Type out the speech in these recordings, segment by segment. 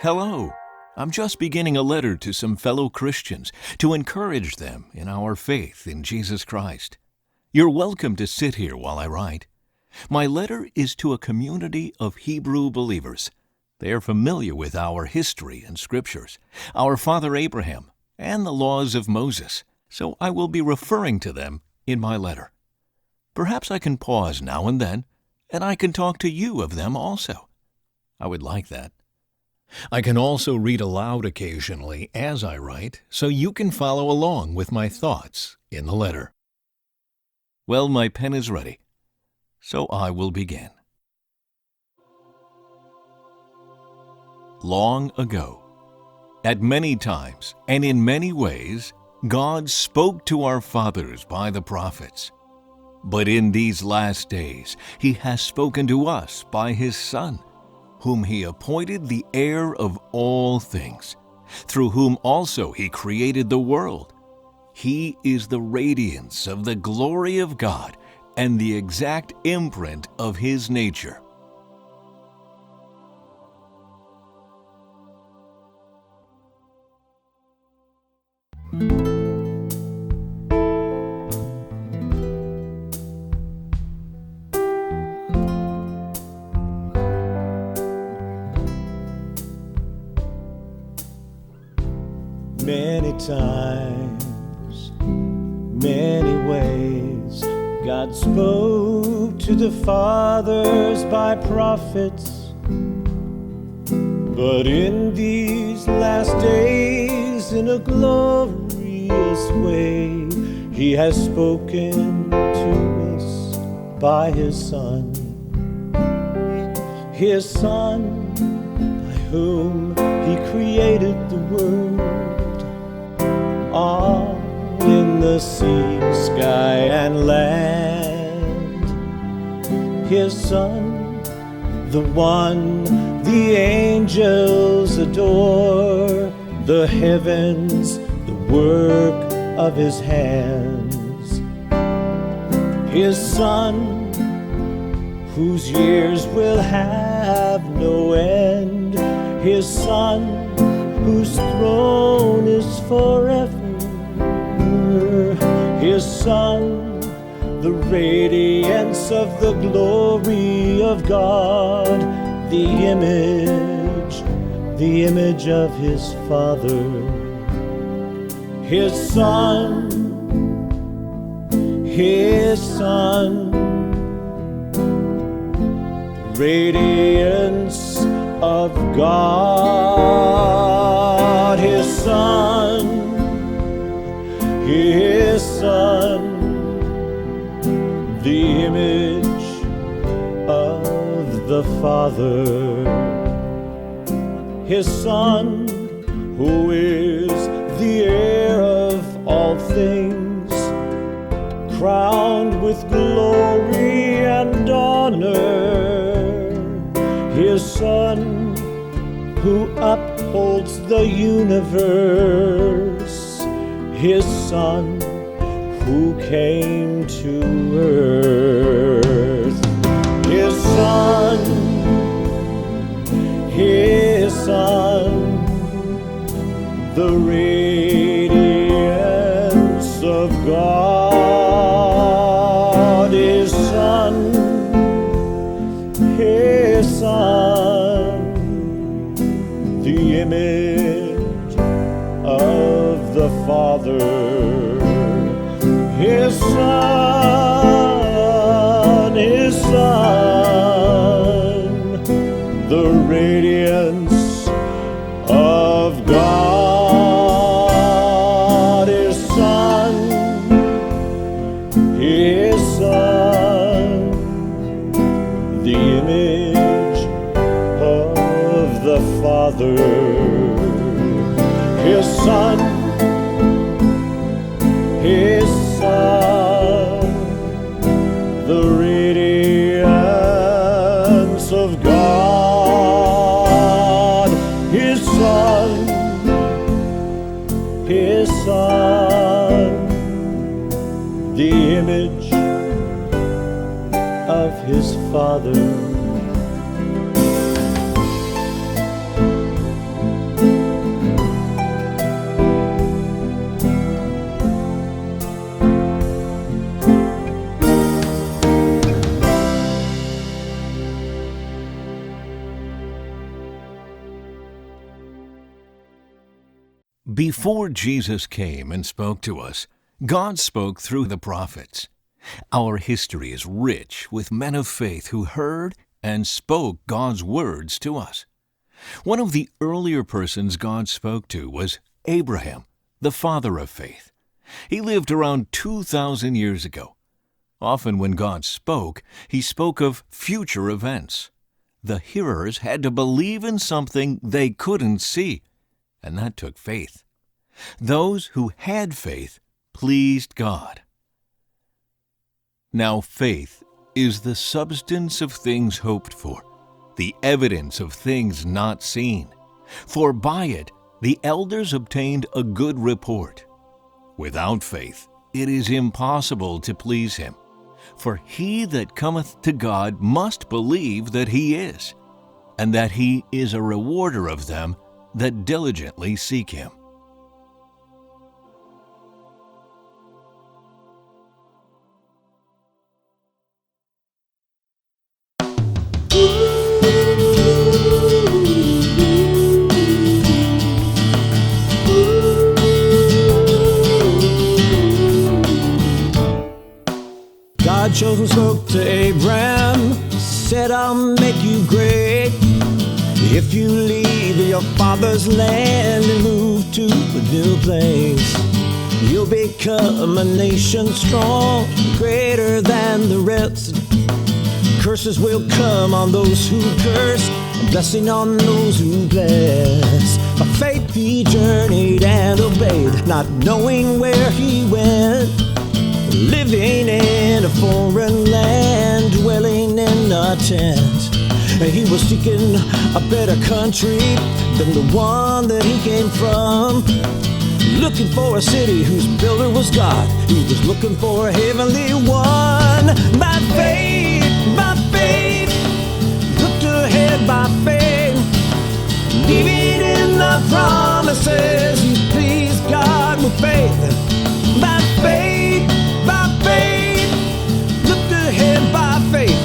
Hello. I'm just beginning a letter to some fellow Christians to encourage them in our faith in Jesus Christ. You're welcome to sit here while I write. My letter is to a community of Hebrew believers. They are familiar with our history and scriptures, our father Abraham, and the laws of Moses, so I will be referring to them in my letter. Perhaps I can pause now and then, and I can talk to you of them also. I would like that. I can also read aloud occasionally as I write, so you can follow along with my thoughts in the letter. Well, my pen is ready, so I will begin. Long ago, at many times and in many ways, God spoke to our fathers by the prophets. But in these last days, He has spoken to us by His Son, whom He appointed the heir of all things, through whom also He created the world. He is the radiance of the glory of God and the exact imprint of His nature. Many times, many ways, God spoke to the fathers by prophets. But in these last days, in a glorious way, He has spoken to us by His Son. His Son, by whom He created the world, all in the sea, sky, and land. His Son, the one the angels adore, the heavens, the work of His hands. His Son, whose years will have no end. His Son, whose throne is forever. His Son, the radiance of the glory of God, the image of His Father. His Son, radiance of God. His Son, the image of the Father. His Son, who is the heir of all things, crowned with glory and honor. His Son, who upholds the universe. His Son, who came to earth. His Son, the radiance of God. His Son, the image of the Father. His Son, the radiance of God. His Son, the image of the Father. His Son, the radiance of God. His Son, the image of His Father. Before Jesus came and spoke to us, God spoke through the prophets. Our history is rich with men of faith who heard and spoke God's words to us. One of the earlier persons God spoke to was Abraham, the father of faith. He lived around 2,000 years ago. Often when God spoke, he spoke of future events. The hearers had to believe in something they couldn't see, and that took faith. Those who had faith pleased God. Now faith is the substance of things hoped for, the evidence of things not seen. For by it the elders obtained a good report. Without faith it is impossible to please him. For he that cometh to God must believe that he is, and that he is a rewarder of them that diligently seek him. God chose and spoke to Abraham, said, I'll make you great. If you leave your father's land and move to a new place, you'll become a nation strong, greater than the rest. Curses will come on those who curse, a blessing on those who bless. By faith he journeyed and obeyed, not knowing where he went. Living in a foreign land, dwelling in a tent. He was seeking a better country than the one that he came from. Looking for a city whose builder was God. He was looking for a heavenly one. By faith, looked ahead by faith. Believing in the promises, he pleased God with faith. By faith, looked ahead by faith.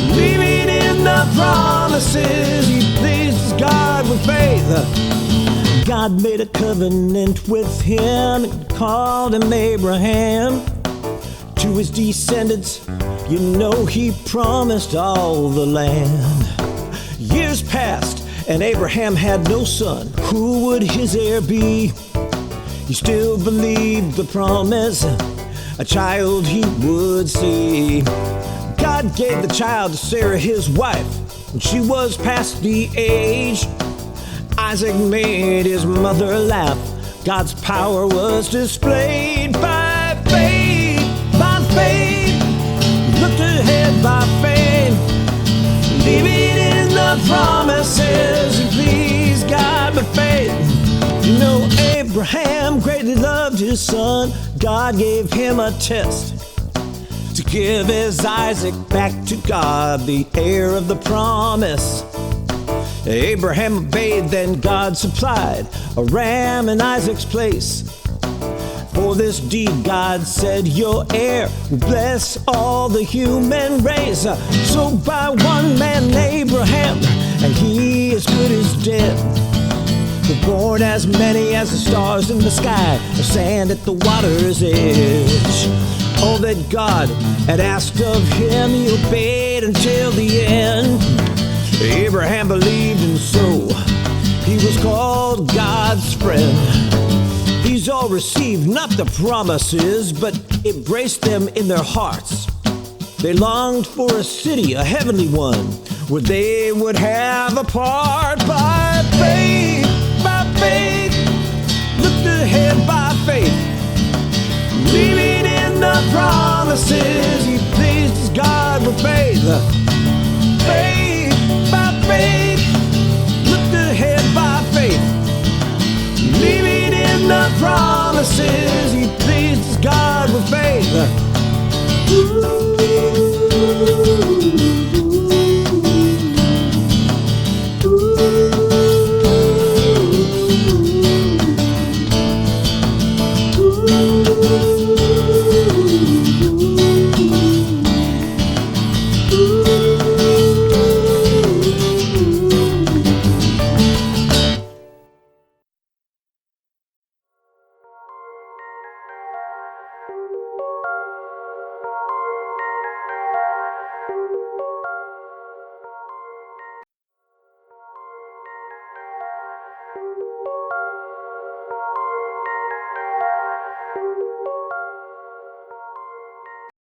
Believing in the promises, he pleased God with faith. God made a covenant with him and called him Abraham. To his descendants, you know he promised all the land. Years passed and Abraham had no son. Who would his heir be? He still believed the promise, a child he would see. God gave the child to Sarah, his wife, when she was past the age. Isaac made his mother laugh. God's power was displayed by faith, looked ahead by faith. Believing in the promises, he pleased God by faith. You know, Abraham greatly loved his son. God gave him a test to give his Isaac back to God, the heir of the promise. Abraham obeyed, then God supplied a ram in Isaac's place. For this deed God said, your heir will bless all the human race. So by one man Abraham, and he as good as dead, were born as many as the stars in the sky, the sand at the water's edge. All that God had asked of him, he obeyed until the end. Abraham believed, and so he was called God's friend. These all received not the promises, but embraced them in their hearts. They longed for a city, a heavenly one, where they would have a part. By faith, looked ahead by faith. Believing in the promises, he pleased God with faith. Faith, looked ahead by faith. Believing in the promises, he pleased God with faith. Ooh.